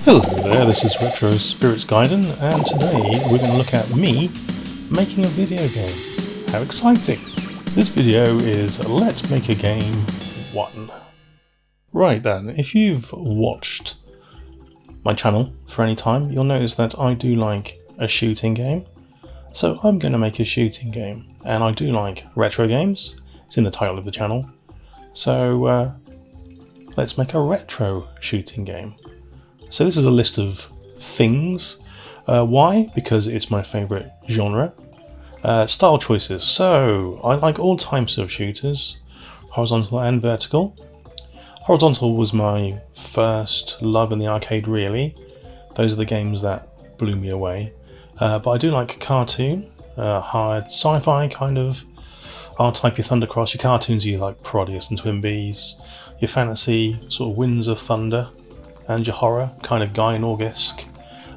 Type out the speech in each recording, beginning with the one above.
Hello there, this is Retro Spirits Gaiden, and today we're going to look at me making a video game. How exciting! This video is Let's Make a Game 1. Right then, if you've watched my channel for any time, you'll notice that I do like a shooting game. So I'm going to make a shooting game, and I do like retro games. It's in the title of the channel. So let's make a retro shooting game. So this is a list of things. Why? Because it's my favourite genre. Style choices. So I like all types of shooters, horizontal and vertical. Horizontal was my first love in the arcade, really. Those are the games that blew me away. But I do like cartoon, hard sci-fi kind of. R-type, your Thundercross, your cartoons, you like Proteus and Twinbees. Your fantasy, sort of Winds of Thunder. And your horror, kind of Guy and August.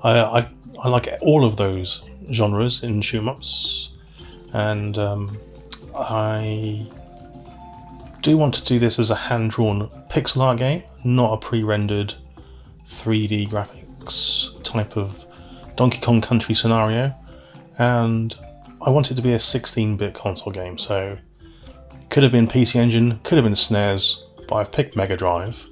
I like all of those genres in shoot-em-ups, and I do want to do this as a hand-drawn pixel art game, not a pre-rendered 3D graphics type of Donkey Kong Country scenario, and I want it to be a 16-bit console game, so it could have been PC Engine, could have been SNES, but I've picked Mega Drive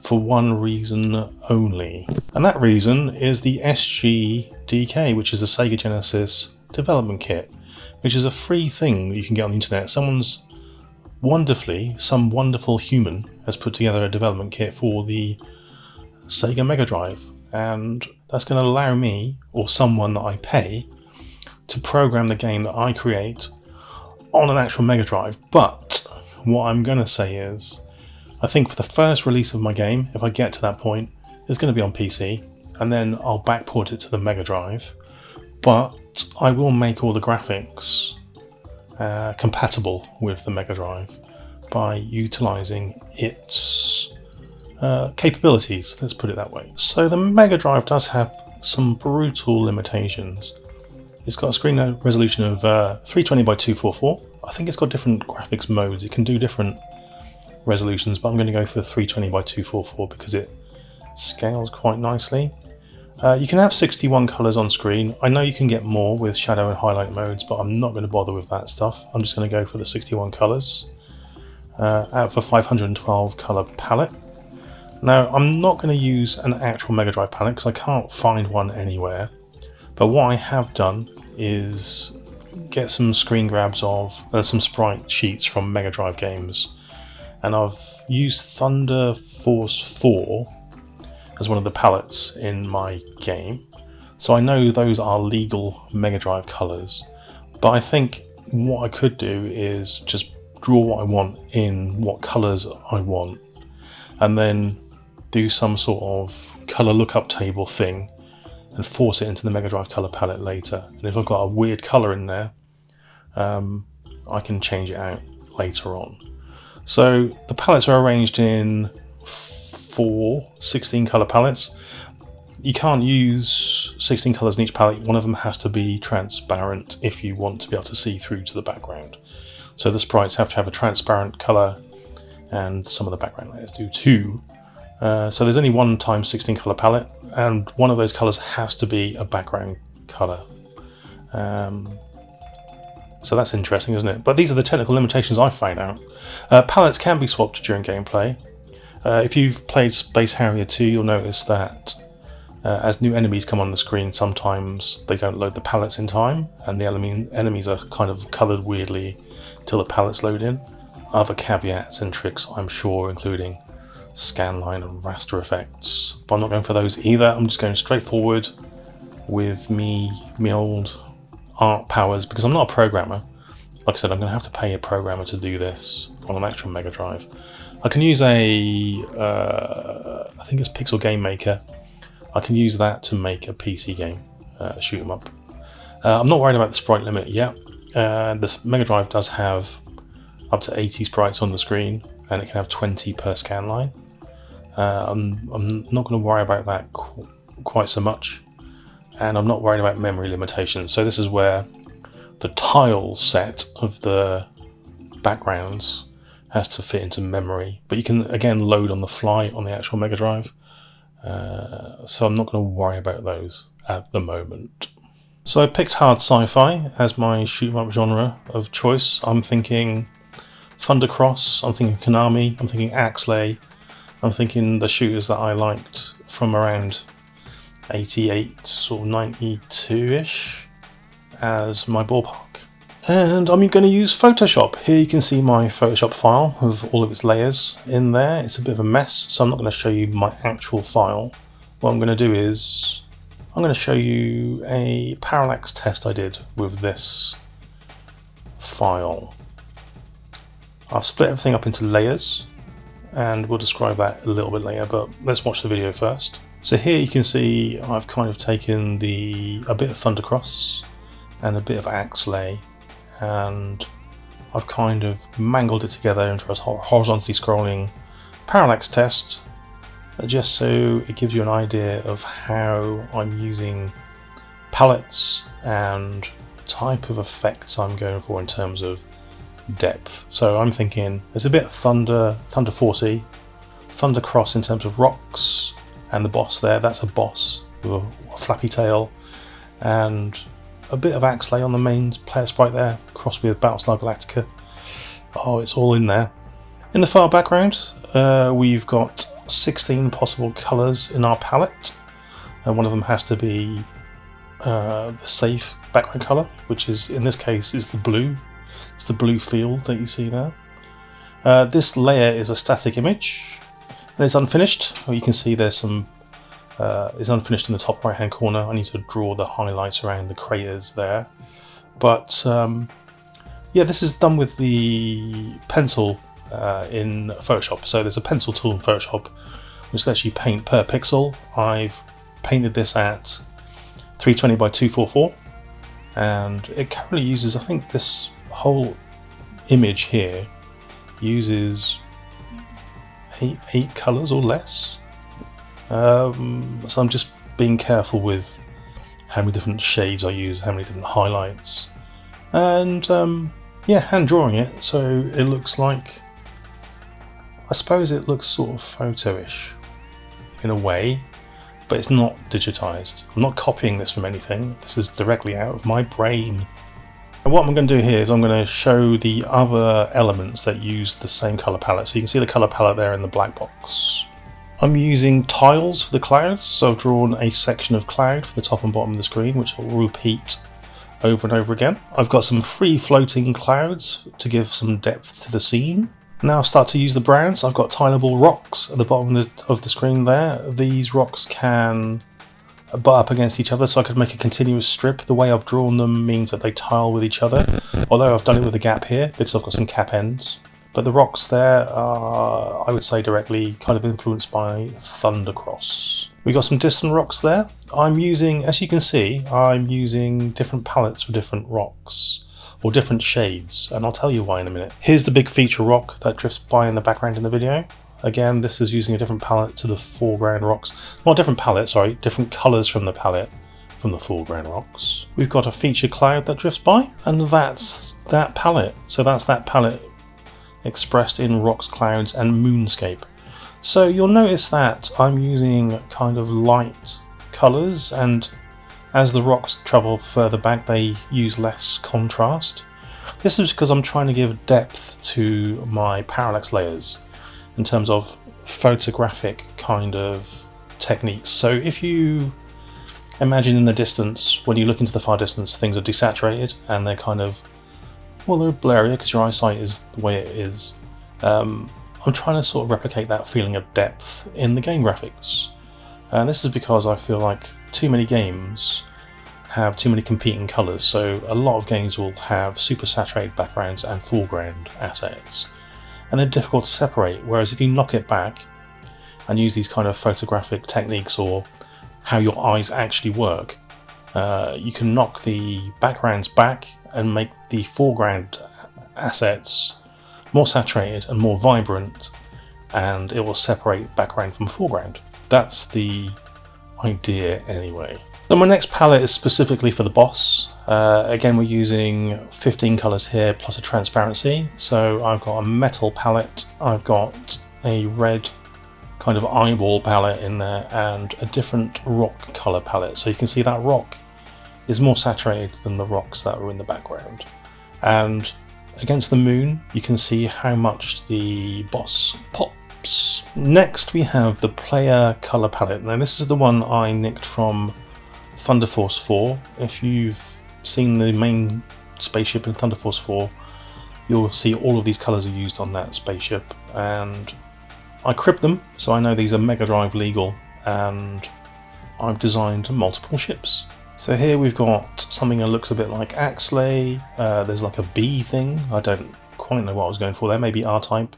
for one reason only. And that reason is the RSG, which is the Sega Genesis development kit, which is a free thing that you can get on the internet. Some wonderful human has put together a development kit for the Sega Mega Drive, and that's going to allow me, or someone that I pay, to program the game that I create on an actual Mega Drive. But what I'm going to say is, I think for the first release of my game, if I get to that point, it's going to be on PC, and then I'll backport it to the Mega Drive, but I will make all the graphics compatible with the Mega Drive by utilising its capabilities, let's put it that way. So the Mega Drive does have some brutal limitations. It's got a screen resolution of 320 by 244. I think it's got different graphics modes, it can do different resolutions, but I'm going to go for 320 by 244 because it scales quite nicely. You can have 61 colours on screen. I know you can get more with shadow and highlight modes, but I'm not going to bother with that stuff. I'm just going to go for the 61 colours out of a 512 colour palette. Now I'm not going to use an actual Mega Drive palette because I can't find one anywhere, but what I have done is get some screen grabs of some sprite sheets from Mega Drive games. And I've used Thunder Force 4 as one of the palettes in my game. So I know those are legal Mega Drive colours. But I think what I could do is just draw what I want in what colours I want. And then do some sort of colour lookup table thing and force it into the Mega Drive colour palette later. And if I've got a weird colour in there, I can change it out later on. So the palettes are arranged in 4 16 colour palettes. You can't use 16 colours in each palette. One of them has to be transparent if you want to be able to see through to the background. So the sprites have to have a transparent colour, and some of the background layers do too. So there's only one times 16 colour palette, and one of those colours has to be a background colour. So that's interesting, isn't it? But these are the technical limitations I found out. Palettes can be swapped during gameplay. If you've played Space Harrier 2, you'll notice that as new enemies come on the screen, sometimes they don't load the palettes in time, and the enemies are kind of coloured weirdly till the palettes load in. Other caveats and tricks, I'm sure, including scanline and raster effects. But I'm not going for those either. I'm just going straight forward with me old art powers, because I'm not a programmer. Like I said, I'm going to have to pay a programmer to do this on an actual Mega Drive. I can use I think it's Pixel Game Maker. I can use that to make a PC game, shoot 'em up. I'm not worried about the sprite limit yet. This Mega Drive does have up to 80 sprites on the screen, and it can have 20 per scan line. I'm not going to worry about that quite so much. And I'm not worried about memory limitations. So this is where the tile set of the backgrounds has to fit into memory, but you can again load on the fly on the actual Mega Drive. so I'm not going to worry about those at the moment. So I picked hard sci-fi as my shoot 'em up genre of choice. I'm thinking Thundercross, I'm thinking Konami, I'm thinking Axley, I'm thinking the shooters that I liked from around 88, sort of 92-ish as my ballpark. And I'm going to use Photoshop. Here you can see my Photoshop file with all of its layers in there. It's a bit of a mess, so I'm not going to show you my actual file. What I'm going to do is I'm going to show you a parallax test I did with this file. I've split everything up into layers, and we'll describe that a little bit later, but let's watch the video first. So here you can see I've kind of taken a bit of Thundercross and a bit of Axley, and I've kind of mangled it together into a horizontally scrolling parallax test, just so it gives you an idea of how I'm using palettes and the type of effects I'm going for in terms of depth. So I'm thinking there's a bit of Thunder Forcey, Thundercross in terms of rocks, and the boss there, that's a boss with a flappy tail, and a bit of Axley on the main player sprite there, crossed with Battlestar Galactica. Oh, it's all in there. In the far background, we've got 16 possible colours in our palette, and one of them has to be the safe background colour, which is, in this case, is the blue. It's the blue field that you see there. This layer is a static image, and it's unfinished. You can see there's some it's unfinished in the top right hand corner. I need to draw the highlights around the craters there, but yeah, this is done with the pencil in Photoshop. So there's a pencil tool in Photoshop which lets you paint per pixel. I've painted this at 320 by 244, and it currently uses, I think this whole image here uses eight colours or less. So I'm just being careful with how many different shades I use, how many different highlights, and yeah, hand drawing it so it looks like, I suppose it looks sort of photo-ish in a way, but it's not digitized. I'm not copying this from anything. This is directly out of my brain. And what I'm going to do here is I'm going to show the other elements that use the same color palette. So you can see the color palette there in the black box. I'm using tiles for the clouds, so I've drawn a section of cloud for the top and bottom of the screen, which will repeat over and over again. I've got some free floating clouds to give some depth to the scene. Now I'll start to use the browns. I've got tileable rocks at the bottom of the screen there. These rocks can butt up against each other, so I could make a continuous strip. The way I've drawn them means that they tile with each other, although I've done it with a gap here because I've got some cap ends. But the rocks there are, I would say, directly kind of influenced by Thundercross. We got some distant rocks there. I'm using, as you can see, I'm using different palettes for different rocks, or different shades, and I'll tell you why in a minute. Here's the big feature rock that drifts by in the background in the video. Again, this is using a different palette to the foreground rocks. Not different palette, sorry, different colours from the palette from the foreground rocks. We've got a feature cloud that drifts by, and that's that palette. So that's that palette expressed in rocks, clouds, and moonscape. So you'll notice that I'm using kind of light colours, and as the rocks travel further back, they use less contrast. This is because I'm trying to give depth to my parallax layers in terms of photographic kind of techniques. So if you imagine in the distance, when you look into the far distance, things are desaturated and they're kind of, well, they're blurry because your eyesight is the way it is. I'm trying to sort of replicate that feeling of depth in the game graphics. And this is because I feel like too many games have too many competing colours, so a lot of games will have super saturated backgrounds and foreground assets, and they're difficult to separate, whereas if you knock it back and use these kind of photographic techniques, or how your eyes actually work, you can knock the backgrounds back and make the foreground assets more saturated and more vibrant, and it will separate background from foreground. That's the idea anyway. So my next palette is specifically for the boss. Again, we're using 15 colours here plus a transparency. So I've got a metal palette, I've got a red kind of eyeball palette in there and a different rock color palette. So you can see that rock is more saturated than the rocks that are in the background. And against the moon, you can see how much the boss pops. Next, we have the player color palette. Now, this is the one I nicked from Thunder Force 4. If you've seen the main spaceship in Thunder Force 4, you'll see all of these colors are used on that spaceship, and I cribbed them, so I know these are Mega Drive legal, and I've designed multiple ships. So here we've got something that looks a bit like Axley. There's like a bee thing. I don't quite know what I was going for there. Maybe R-Type.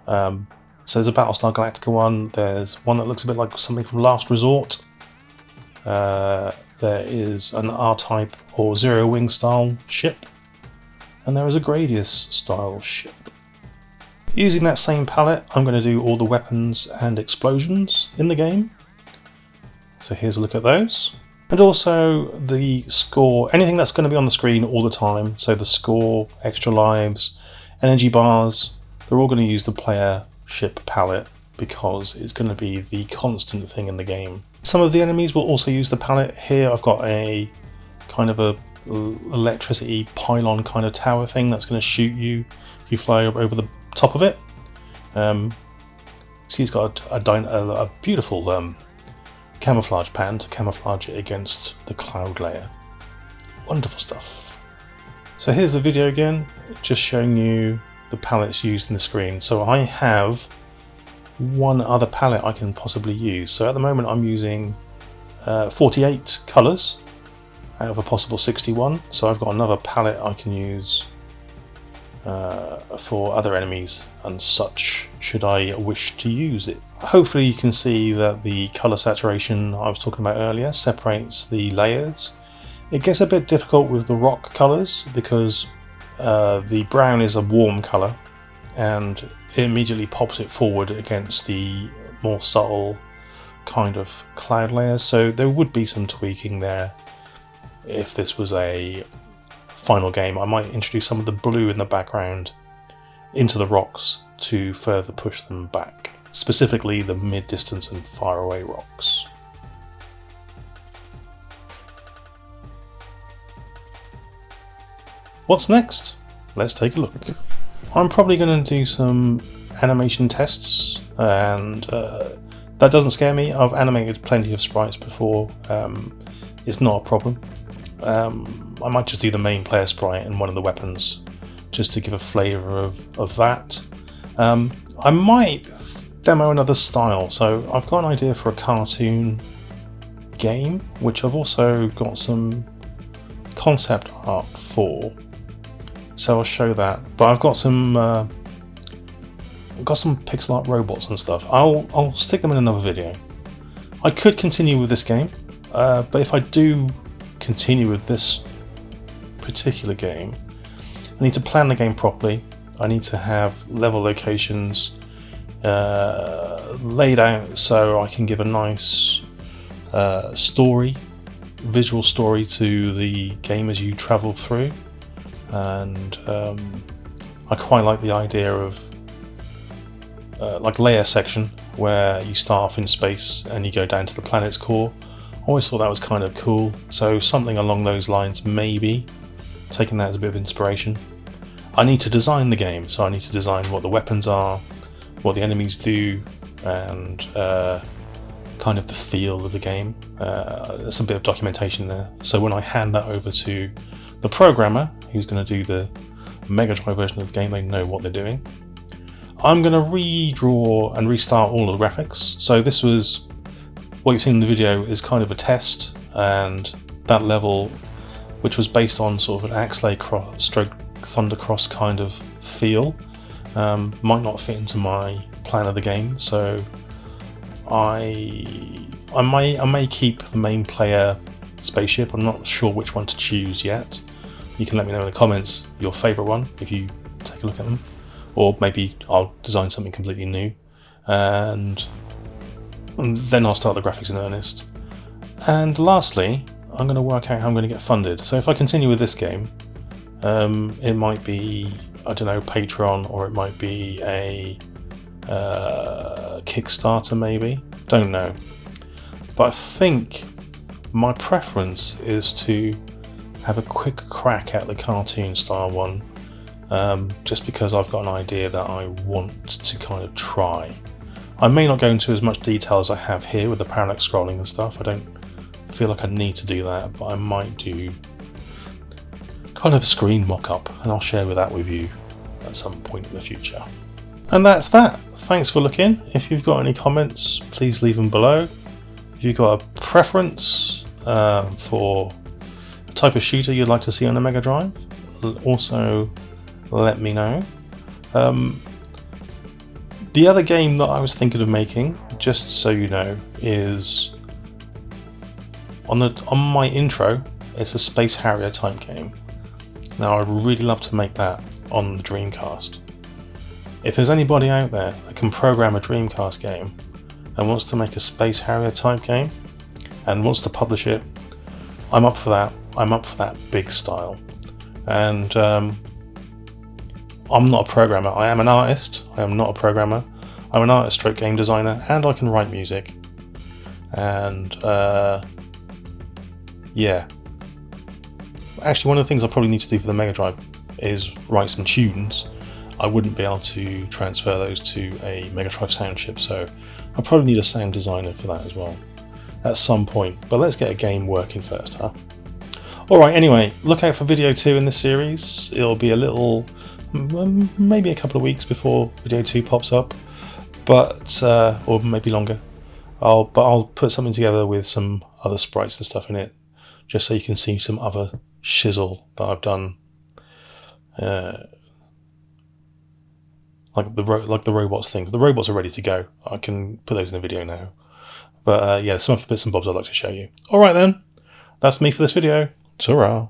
So there's a Battlestar Galactica one. There's one that looks a bit like something from Last Resort. There is an R-Type or Zero Wing style ship. And there is a Gradius style ship. Using that same palette, I'm going to do all the weapons and explosions in the game. So here's a look at those. And also the score, anything that's going to be on the screen all the time. So the score, extra lives, energy bars, they're all going to use the player ship palette because it's going to be the constant thing in the game. Some of the enemies will also use the palette. Here I've got a kind of a electricity pylon kind of tower thing that's going to shoot you if you fly over the top of it. See, it's got a beautiful camouflage pan to camouflage it against the cloud layer. Wonderful stuff. So here's the video again, just showing you the palettes used in the screen. So I have one other palette I can possibly use. So at the moment I'm using 48 colours out of a possible 61. So I've got another palette I can use for other enemies and such, should I wish to use it. Hopefully you can see that the colour saturation I was talking about earlier separates the layers. It gets a bit difficult with the rock colours because the brown is a warm colour and it immediately pops it forward against the more subtle kind of cloud layers, so there would be some tweaking there. If this was a final game, I might introduce some of the blue in the background into the rocks to further push them back, specifically the mid-distance and faraway rocks. What's next? Let's take a look. I'm probably going to do some animation tests, and that doesn't scare me. I've animated plenty of sprites before. It's not a problem. I might just do the main player sprite and one of the weapons just to give a flavour of that. I might demo another style, so I've got an idea for a cartoon game which I've also got some concept art for, so I'll show that. But I've got some pixel art robots and stuff. I'll stick them in another video. I could continue with this game, but if I do continue with this particular game, I need to plan the game properly. I need to have level locations laid out so I can give a nice visual story to the game as you travel through. And I quite like the idea of like layer section where you start off in space and you go down to the planet's core. I always thought that was kind of cool, so something along those lines, maybe taking that as a bit of inspiration. I need to design the game, so I need to design what the weapons are, what the enemies do, and kind of the feel of the game. There's a bit of documentation there, so when I hand that over to the programmer who's going to do the Mega Drive version of the game, they know what they're doing. I'm going to redraw and restart all of the graphics. So this was, what you've seen in the video is kind of a test, and that level, which was based on sort of an Axley stroke Thundercross kind of feel, might not fit into my plan of the game, so I may keep the main player spaceship. I'm not sure which one to choose yet. You can let me know in the comments your favourite one if you take a look at them, or maybe I'll design something completely new, and then I'll start the graphics in earnest. And lastly, I'm going to work out how I'm going to get funded. So if I continue with this game, it might be, I don't know, Patreon, or it might be a a Kickstarter maybe, don't know. But I think my preference is to have a quick crack at the cartoon style one, just because I've got an idea that I want to kind of try. I may not go into as much detail as I have here with the parallax scrolling and stuff. I don't feel like I need to do that, but I might do kind of a screen mock-up, and I'll share that with you at some point in the future. And that's that. Thanks for looking. If you've got any comments, please leave them below. If you've got a preference for the type of shooter you'd like to see on the Mega Drive, also let me know. The other game that I was thinking of making, just so you know, is on my intro. It's a Space Harrier type game. Now I'd really love to make that on the Dreamcast. If there's anybody out there that can program a Dreamcast game and wants to make a Space Harrier type game and wants to publish it, I'm up for that. I'm up for that big style. And I'm not a programmer. I am an artist. I am not a programmer. I'm an artist stroke game designer, and I can write music. And yeah. Actually, one of the things I probably need to do for the Mega Drive is write some tunes. I wouldn't be able to transfer those to a Mega Drive sound chip, so I probably need a sound designer for that as well at some point. But let's get a game working first, huh? Alright, anyway, look out for video 2 in this series. It'll be a little, maybe a couple of weeks before video 2 pops up, but or maybe longer. I'll put something together with some other sprites and stuff in it, just so you can see some other shizzle that I've done. Like the robots thing. The robots are ready to go. I can put those in the video now. But yeah, some other bits and bobs I'd like to show you. Alright then, that's me for this video. Ta-ra.